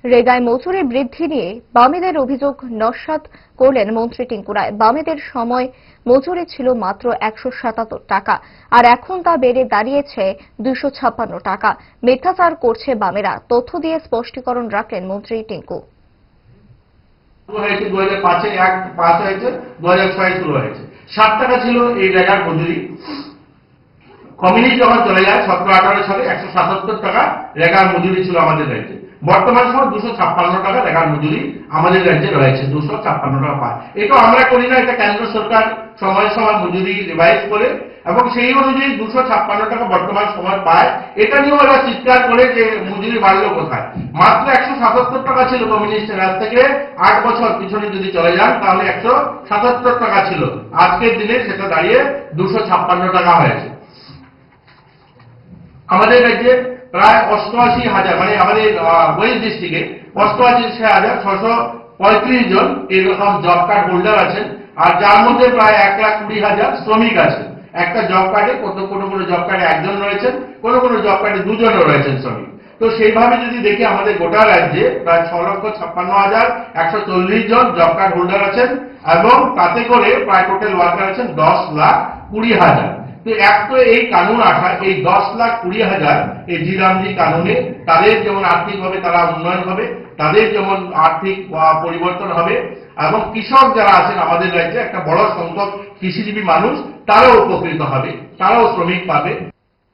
রেগায় মজুরি বৃদ্ধি নিয়ে বামেদের অভিযোগ নস্যাৎ করলেন মন্ত্রী টিঙ্কু রায়। বামেদের সময় মজুরি ছিল মাত্র 177 টাকা, আর এখন তা বেড়ে দাঁড়িয়েছে 256 টাকা। মিথ্যাচার করছে বামেরা, তথ্য দিয়ে স্পষ্টীকরণ রাখলেন মন্ত্রী টিঙ্কু। 2005-এ অ্যাক্ট পাস হয়েছে, 2006 শুরু হয়েছে। 60 টাকা ছিল এই রেগার মজুরি। কমিউনিস্ট যখন চলে যায় 17-18 সালে 177 টাকা রেগার মজুরি ছিল আমাদের রাজ্যে। বর্তমান সময় 256 টাকা রেগার মজুরি আমাদের রাজ্যে রয়েছে, 256 টাকা পায়। এটা আমরা করি না, এটা কেন্দ্র সরকার সময় সময় মজুরি রিভাইজ করে এবং সেই অনুযায়ী 256 টাকা বর্তমান সময় পায়। এটা নিয়ে ওরা চিৎকার করে যে মজুরি বাড়লো কোথায়। মাত্র 177 টাকা ছিল কমিউনিস্টের রাজ থেকে 8 বছর পিছনে যদি চলে যান তাহলে 177 টাকা ছিল। আজকের দিনে সেটা দাঁড়িয়ে 256 টাকা হয়েছে। আমাদের রাজ্যে প্রায় 88,000, মানে আমাদের ওয়েস্ট ডিস্ট্রিক্টে 88,635 জন এরকম জব কার্ড হোল্ডার আছেন, আর যার মধ্যে প্রায় 1,20,000 শ্রমিক আছেন। একটা জব কার্ডে কোনো জব কার্ডে একজন রয়েছেন, কোনো জব কার্ডে দুজনও রয়েছেন শ্রমিক। তো সেইভাবে যদি দেখি আমাদের গোটা রাজ্যে প্রায় 6,56,140 জন জব কার্ড হোল্ডার আছেন এবং তাতে করে প্রায় টোটাল ওয়ার্কার আছেন 10,20,000। তো এক তো এই কানুন আসা, এই 10,20,000 এই জিরামজি কানুনে তাদের যেমন আর্থিকভাবে তারা উন্নয়ন হবে, তাদের যেমন আর্থিক পরিবর্তন হবে এবং কৃষক যারা আছেন আমাদের রাজ্যে একটা বড় সংখ্যক কৃষিজীবী মানুষ তারাও উপকৃত হবে, তারাও শ্রমিক পাবে।